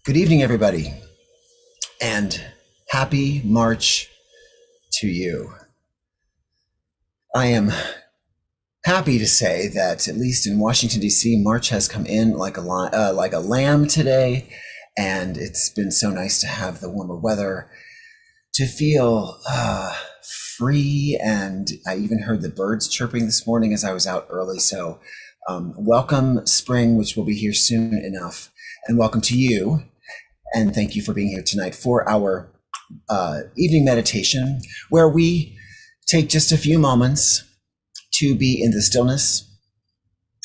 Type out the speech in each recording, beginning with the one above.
Good evening, everybody, and happy March to you. I am happy to say that, at least in Washington, D.C., March has come in like a lamb today, and it's been so nice to have the warmer weather, to feel free, and I even heard the birds chirping this morning as I was out early. So welcome spring, which will be here soon enough, and welcome to you. And thank you for being here tonight for our evening meditation, where we take just a few moments to be in the stillness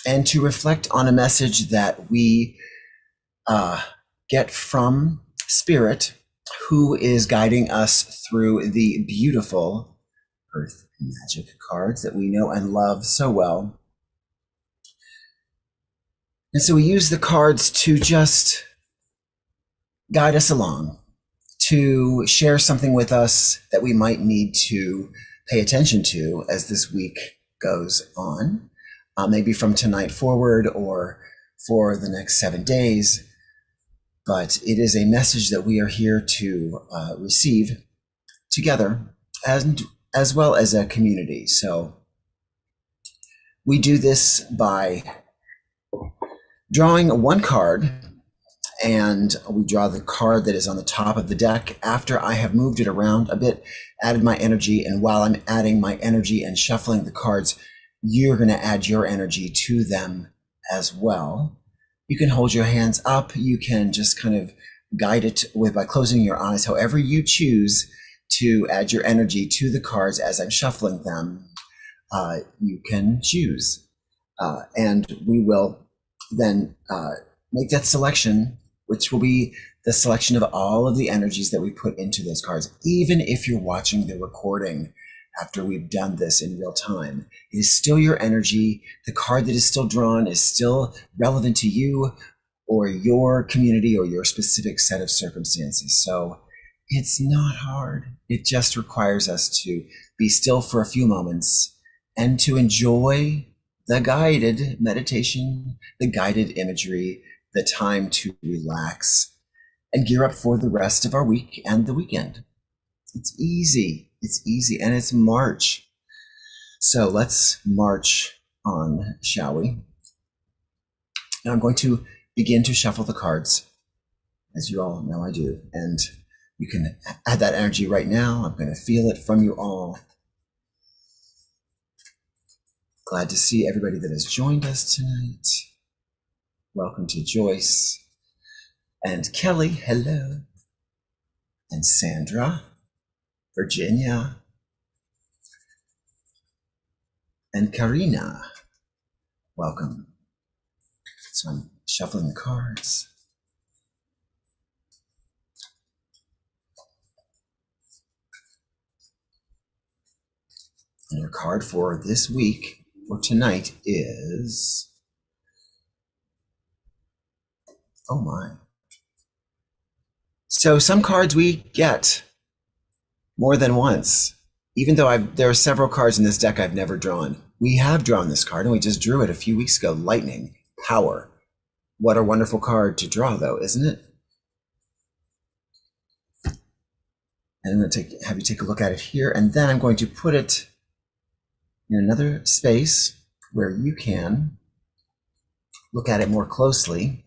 and to reflect on a message that we get from Spirit, who is guiding us through the beautiful Earth Magic cards that we know and love so well. And so we use the cards to just guide us along, to share something with us that we might need to pay attention to as this week goes on, maybe from tonight forward or for the next 7 days. But it is a message that we are here to receive together, and as well as a community. So we do this by drawing one card, and we draw the card that is on the top of the deck after I have moved it around a bit, added my energy. And while I'm adding my energy and shuffling the cards, you're going to add your energy to them as well. You can hold your hands up. You can just kind of guide it by closing your eyes, however you choose to add your energy to the cards as I'm shuffling them. You can choose. And we will then make that selection, which will be the selection of all of the energies that we put into those cards. Even if you're watching the recording after we've done this in real time, it is still your energy. The card that is still drawn is still relevant to you or your community or your specific set of circumstances. So it's not hard. It just requires us to be still for a few moments and to enjoy the guided meditation, the guided imagery, the time to relax and gear up for the rest of our week and the weekend. It's easy. It's easy. And it's March. So let's march on, shall we? Now I'm going to begin to shuffle the cards, as you all know I do. And you can add that energy right now. I'm going to feel it from you all. Glad to see everybody that has joined us tonight. Welcome to Joyce and Kelly, hello, and Sandra, Virginia, and Karina, welcome. So I'm shuffling the cards. And your card for this week, for tonight, is, oh my. So some cards we get more than once, even though there are several cards in this deck I've never drawn. We have drawn this card, and we just drew it a few weeks ago, Lightning, Power. What a wonderful card to draw, though, isn't it? And I'm going to have you take a look at it here, and then I'm going to put it in another space where you can look at it more closely.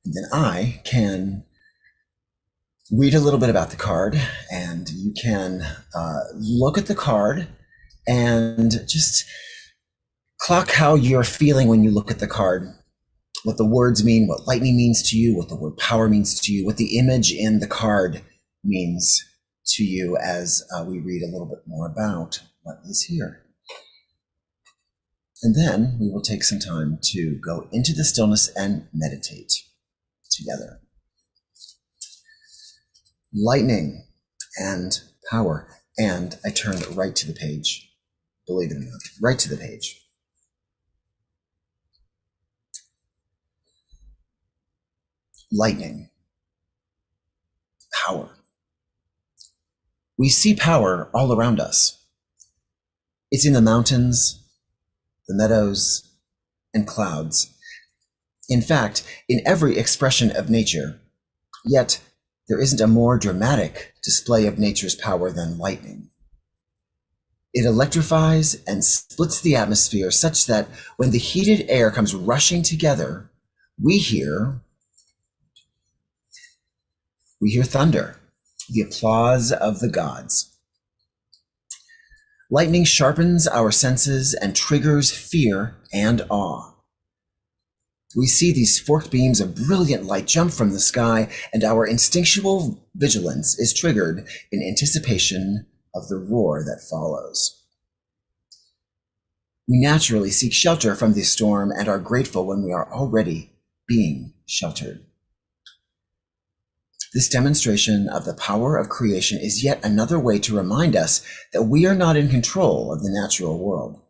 And then I can read a little bit about the card, and you can look at the card and just clock how you're feeling when you look at the card, what the words mean, what lightning means to you, what the word power means to you, what the image in the card means to you as we read a little bit more about what is here. And then we will take some time to go into the stillness and meditate together. Lightning and power. And I turn right to the page. believe it or not, right to the page. Lightning. Power. We see power all around us. It's in the mountains, the meadows, and clouds. In fact, in every expression of nature, yet there isn't a more dramatic display of nature's power than lightning. It electrifies and splits the atmosphere such that when the heated air comes rushing together, we hear thunder, the applause of the gods. Lightning sharpens our senses and triggers fear and awe. We see these forked beams of brilliant light jump from the sky, and our instinctual vigilance is triggered in anticipation of the roar that follows. We naturally seek shelter from the storm and are grateful when we are already being sheltered. This demonstration of the power of creation is yet another way to remind us that we are not in control of the natural world.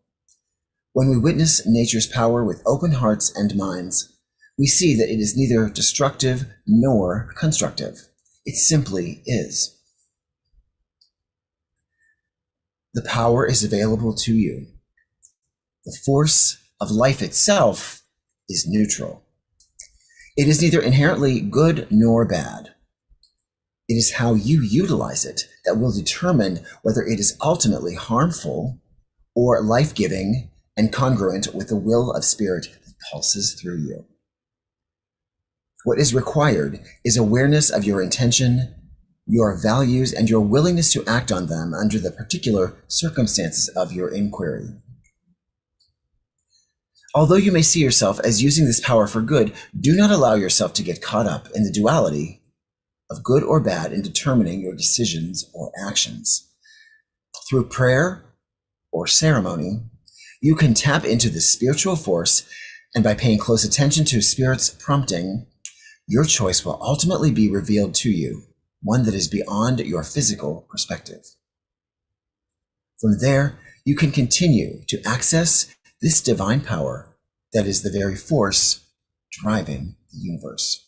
When we witness nature's power with open hearts and minds, we see that it is neither destructive nor constructive. It simply is. The power is available to you. The force of life itself is neutral. It is neither inherently good nor bad. It is how you utilize it that will determine whether it is ultimately harmful or life-giving and congruent with the will of spirit that pulses through you. What is required is awareness of your intention, your values, and your willingness to act on them under the particular circumstances of your inquiry. Although you may see yourself as using this power for good, do not allow yourself to get caught up in the duality of good or bad in determining your decisions or actions. Through prayer or ceremony, you can tap into the spiritual force, and by paying close attention to Spirit's prompting, your choice will ultimately be revealed to you, one that is beyond your physical perspective. From there, you can continue to access this divine power that is the very force driving the universe.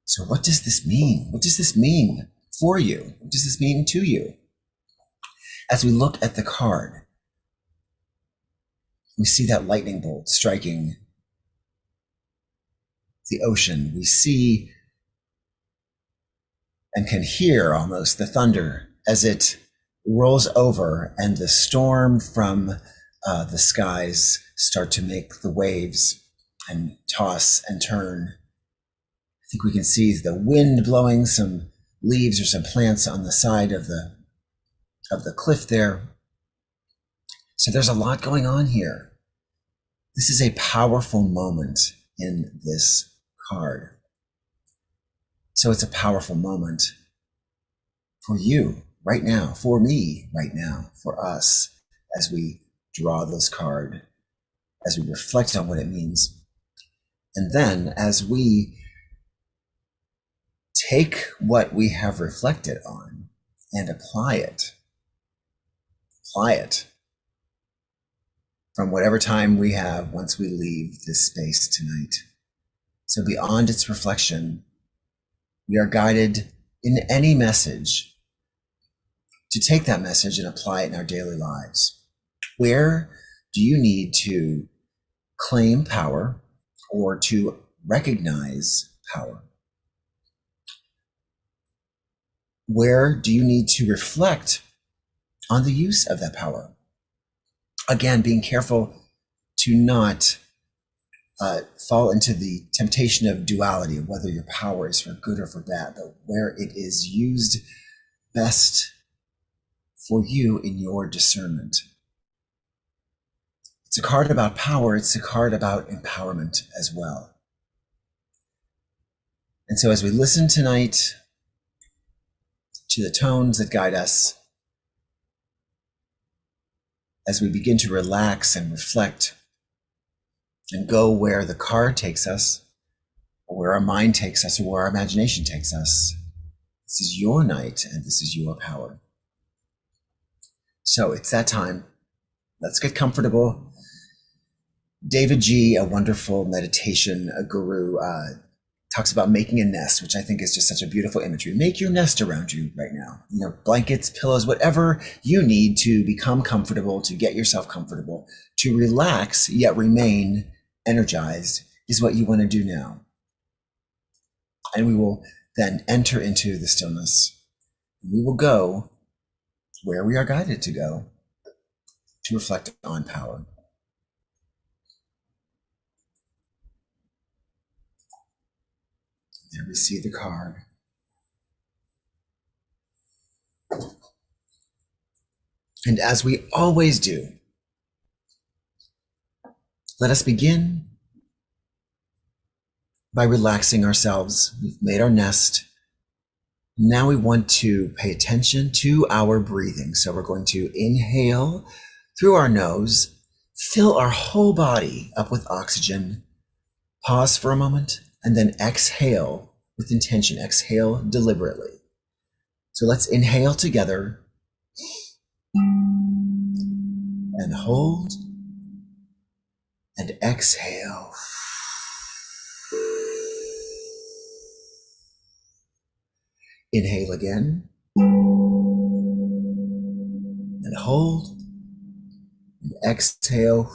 So what does this mean? What does this mean for you? What does this mean to you? As we look at the card, we see that lightning bolt striking the ocean. We see and can hear almost the thunder as it rolls over, and the storm from the skies start to make the waves and toss and turn. I think we can see the wind blowing some leaves or some plants on the side of the cliff there. So there's a lot going on here. This is a powerful moment in this card. So it's a powerful moment for you right now, for me right now, for us, as we draw this card, as we reflect on what it means. And then as we take what we have reflected on and apply it from whatever time we have once we leave this space tonight. So beyond its reflection, we are guided in any message to take that message and apply it in our daily lives. Where do you need to claim power or to recognize power? Where do you need to reflect on the use of that power? Again, being careful to not fall into the temptation of duality, of whether your power is for good or for bad, but where it is used best for you in your discernment. It's a card about power. It's a card about empowerment as well. And so as we listen tonight to the tones that guide us, as we begin to relax and reflect and go where the card takes us, or where our mind takes us, or where our imagination takes us, this is your night and this is your power. So it's that time. Let's get comfortable. David G., a wonderful meditation guru, talks about making a nest, which I think is just such a beautiful imagery. Make your nest around you right now. Blankets, pillows, whatever you need to become comfortable, to get yourself comfortable, to relax yet remain energized is what you want to do now. And we will then enter into the stillness. We will go where we are guided to go to reflect on power. There we see the card. And as we always do, let us begin by relaxing ourselves. We've made our nest. Now we want to pay attention to our breathing. So we're going to inhale through our nose, fill our whole body up with oxygen, pause for a moment, and then exhale with intention. Exhale deliberately. So let's inhale together and hold and exhale. Inhale again and hold and exhale.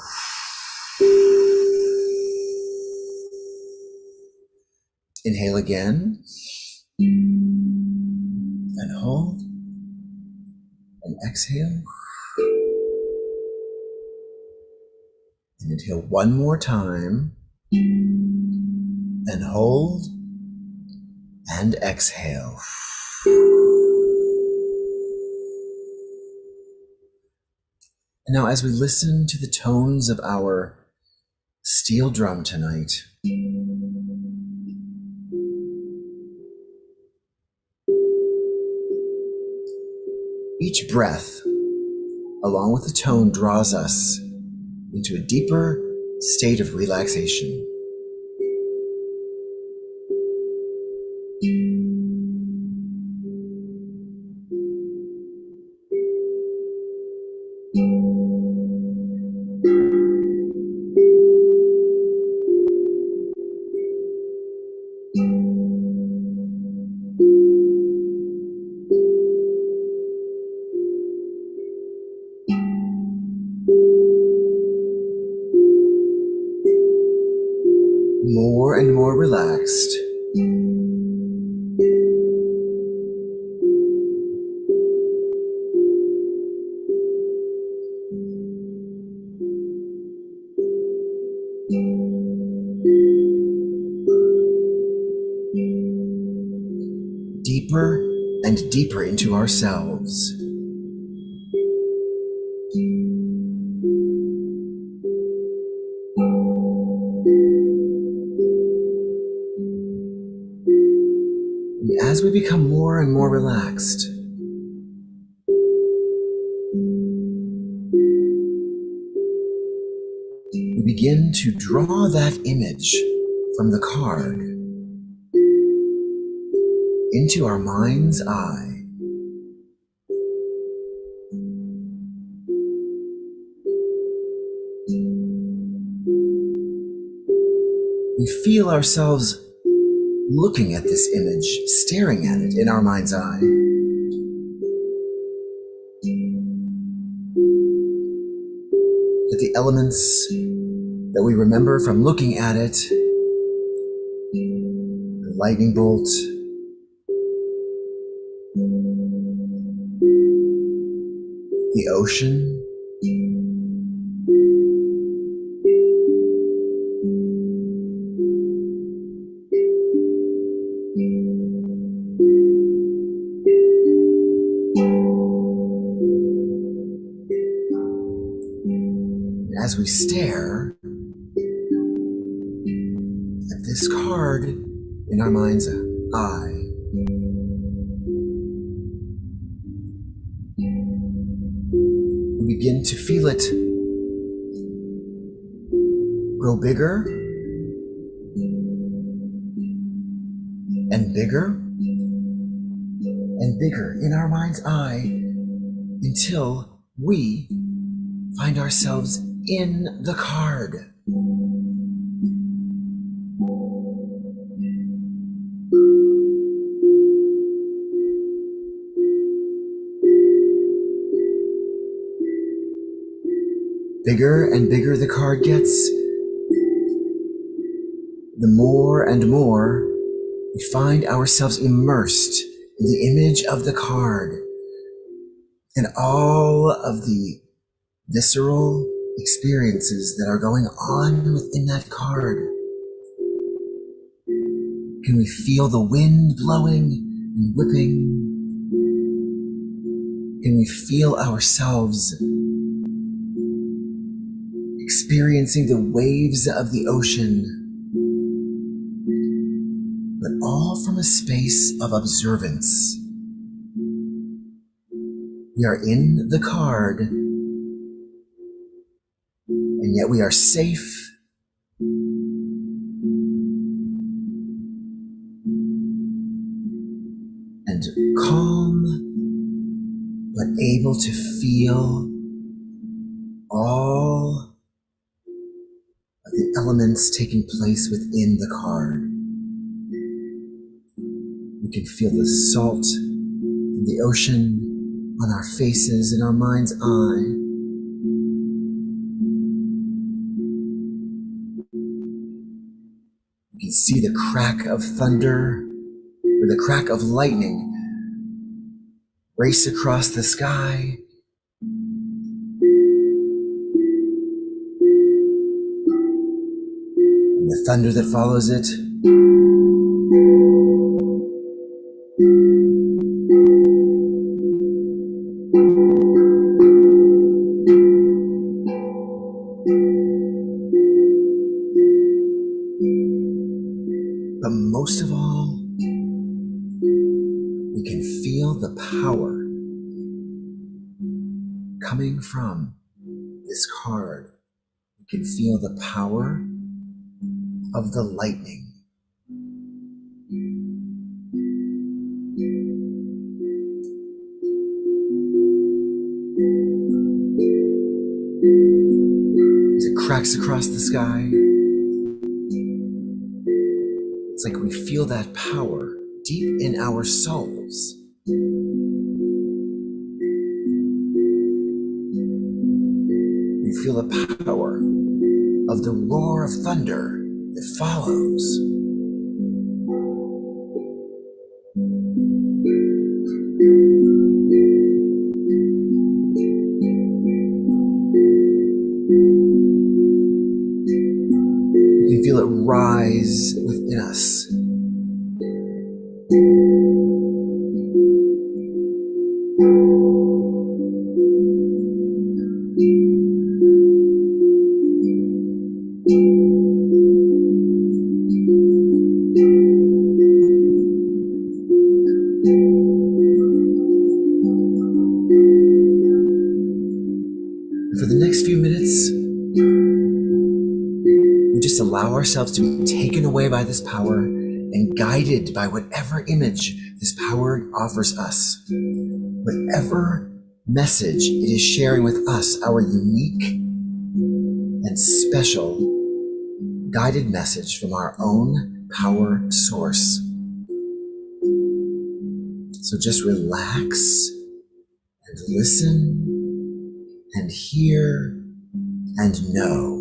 Inhale again and hold and exhale. And inhale one more time and hold and exhale. And now as we listen to the tones of our steel drum tonight, each breath, along with the tone, draws us into a deeper state of relaxation. More and more relaxed. Deeper and deeper into ourselves. And as we become more and more relaxed, we begin to draw that image from the card into our mind's eye. We feel ourselves looking at this image, staring at it in our mind's eye. That the elements that we remember from looking at it, the lightning bolt, the ocean, as we stare at this card in our mind's eye, we begin to feel it grow bigger and bigger and bigger in our mind's eye until we find ourselves in the card. Bigger and bigger the card gets, the more and more we find ourselves immersed in the image of the card and all of the visceral experiences that are going on within that card. Can we feel the wind blowing and whipping? Can we feel ourselves experiencing the waves of the ocean, but all from a space of observance? We are in the card, and yet we are safe and calm, but able to feel all of the elements taking place within the card. We can feel the salt in the ocean on our faces, in our mind's eye. We can see the crack of thunder or the crack of lightning race across the sky. And the thunder that follows it. But most of all, we can feel the power coming from this card. We can feel the power of the lightning. As it cracks across the sky, it's like we feel that power deep in our souls. We feel the power of the roar of thunder that follows. We can feel it rise within us. For the next few minutes, we just allow ourselves to be taken away by this power and guided by whatever image this power offers us. Whatever message it is sharing with us, our unique and special guided message from our own power source. So just relax and listen and hear and know.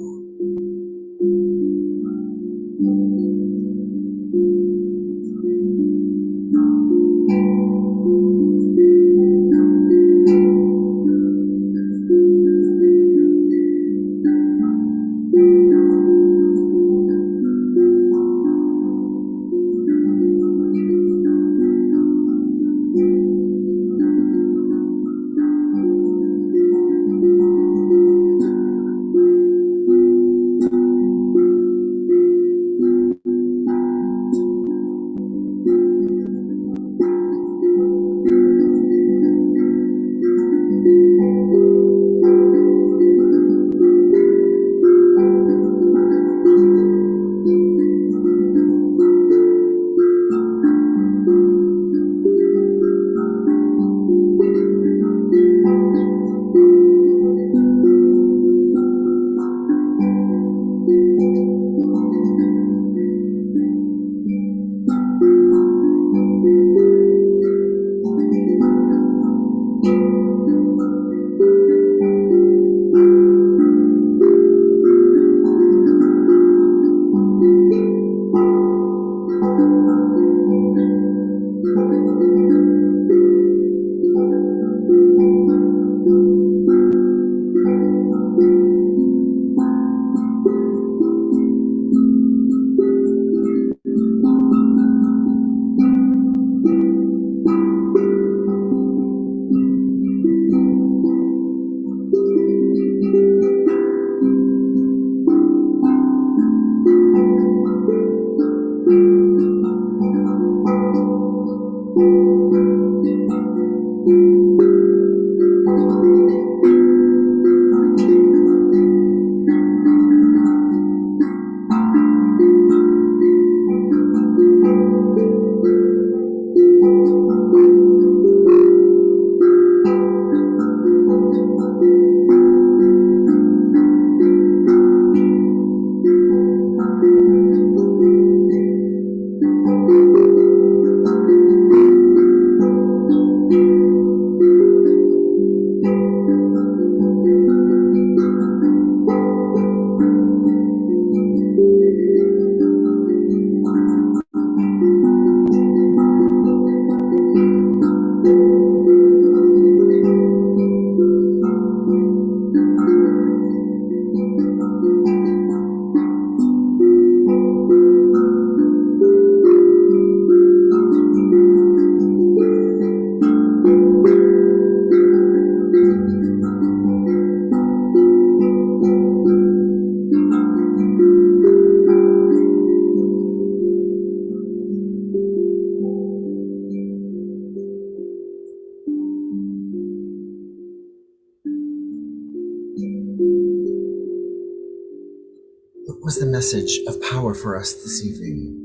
was the message of power for us this evening?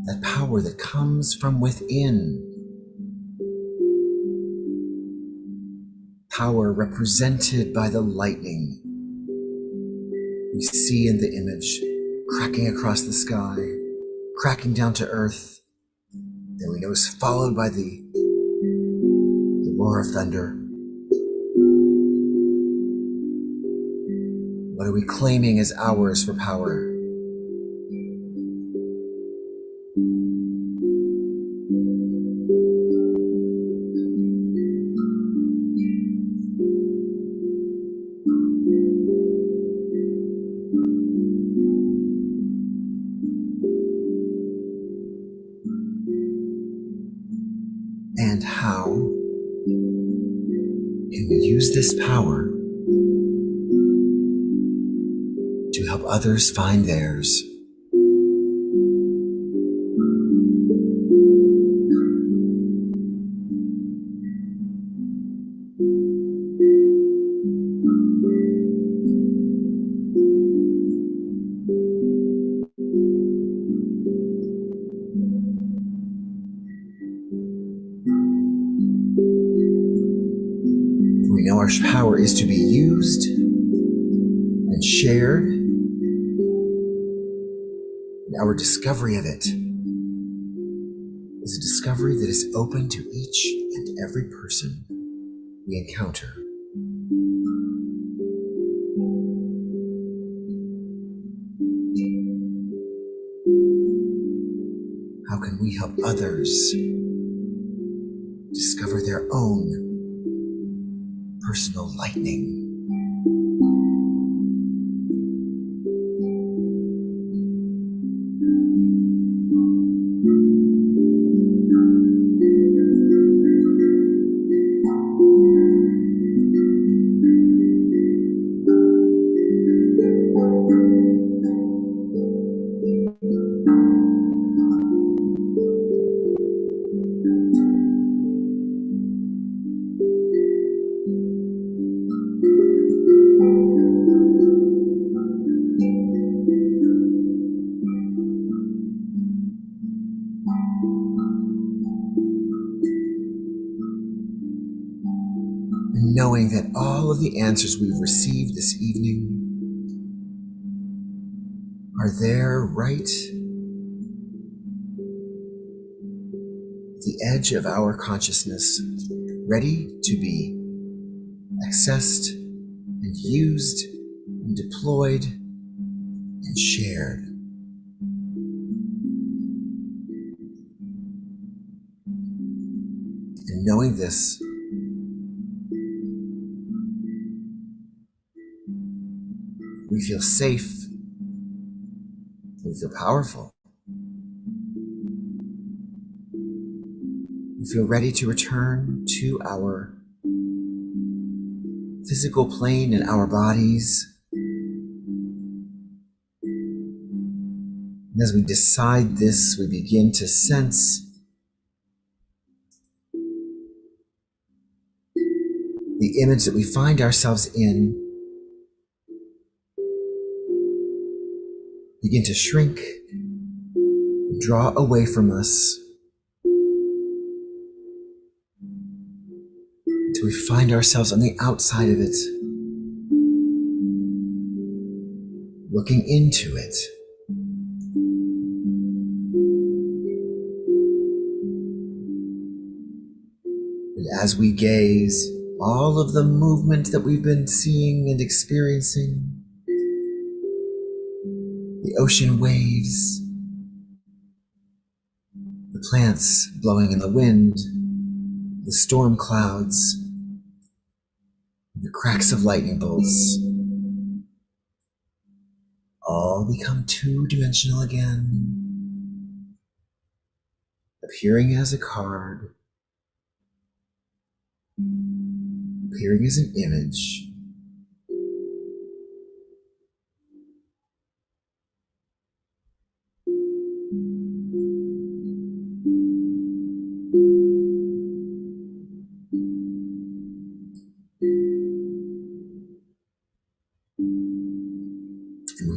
That power that comes from within. Power represented by the lightning we see in the image, cracking across the sky, cracking down to earth, that we know is followed by the roar of thunder. What are we claiming as ours for power? And how can we use this power to help others find theirs? We know our power is to be used and shared, and our discovery of it is a discovery that is open to each and every person we encounter. How can we help others discover their own personal lightning? And knowing that all of the answers we've received this evening are there right at the edge of our consciousness, ready to be accessed and used and deployed and shared. And knowing this, we feel safe, we feel powerful, we feel ready to return to our physical plane and our bodies. And as we decide this, we begin to sense the image that we find ourselves in begin to shrink, draw away from us, until we find ourselves on the outside of it, looking into it. And as we gaze, all of the movement that we've been seeing and experiencing, the ocean waves, the plants blowing in the wind, the storm clouds, the cracks of lightning bolts, all become two-dimensional again, appearing as a card, appearing as an image.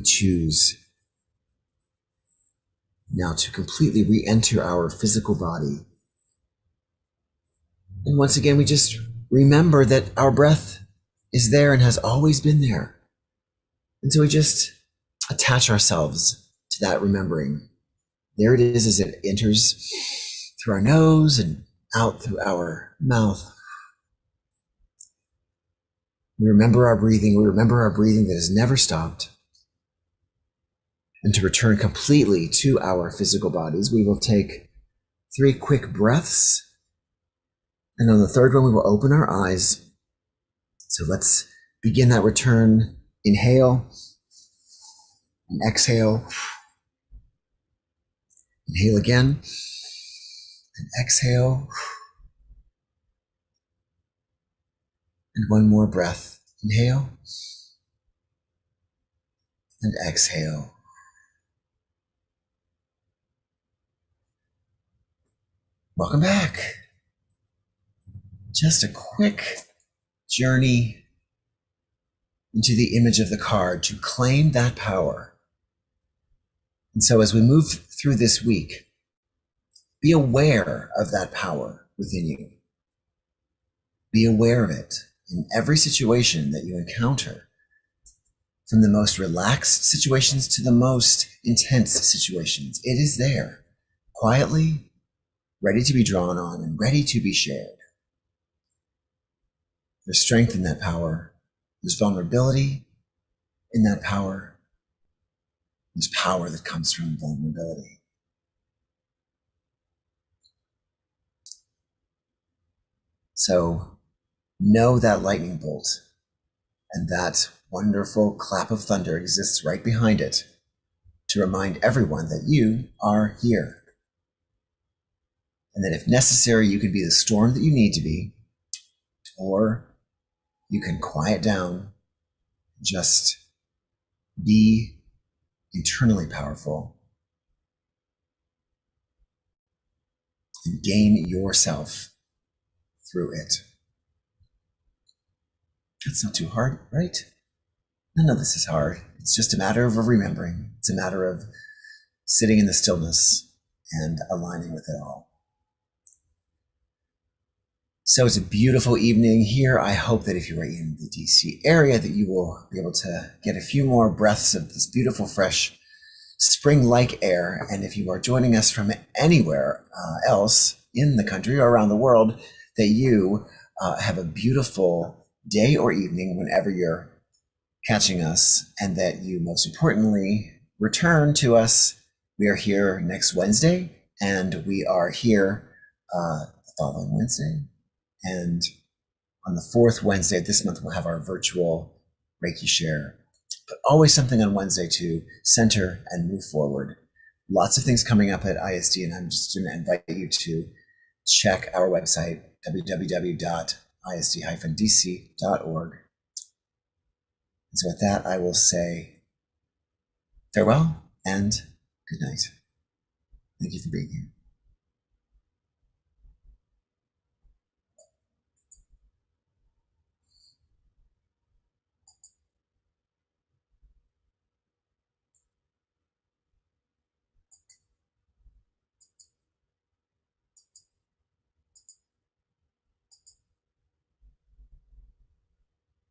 we choose now to completely re-enter our physical body. And once again, we just remember that our breath is there and has always been there. And so we just attach ourselves to that remembering. There it is as it enters through our nose and out through our mouth. We remember our breathing. We remember our breathing that has never stopped. And to return completely to our physical bodies, we will take 3 quick breaths. And on the third one, we will open our eyes. So let's begin that return. Inhale and exhale. Inhale again and exhale. And one more breath. Inhale and exhale. Welcome back. Just a quick journey into the image of the card to claim that power. And so as we move through this week, be aware of that power within you. Be aware of it in every situation that you encounter, from the most relaxed situations to the most intense situations. It is there, quietly, ready to be drawn on and ready to be shared. There's strength in that power. There's vulnerability in that power. There's power that comes from vulnerability. So know that lightning bolt and that wonderful clap of thunder exists right behind it to remind everyone that you are here. And that if necessary, you can be the storm that you need to be, or you can quiet down, just be internally powerful and gain yourself through it. It's not too hard, right? None of this is hard. It's just a matter of remembering. It's a matter of sitting in the stillness and aligning with it all. So it's a beautiful evening here. I hope that if you are in the DC area that you will be able to get a few more breaths of this beautiful, fresh, spring-like air. And if you are joining us from anywhere else in the country or around the world, that you have a beautiful day or evening whenever you're catching us, and that you most importantly return to us. We are here next Wednesday, and we are here the following Wednesday. And on the 4th Wednesday of this month, we'll have our virtual Reiki share. But always something on Wednesday to center and move forward. Lots of things coming up at ISD, and I'm just going to invite you to check our website, www.isd-dc.org. And so with that, I will say farewell and good night. Thank you for being here.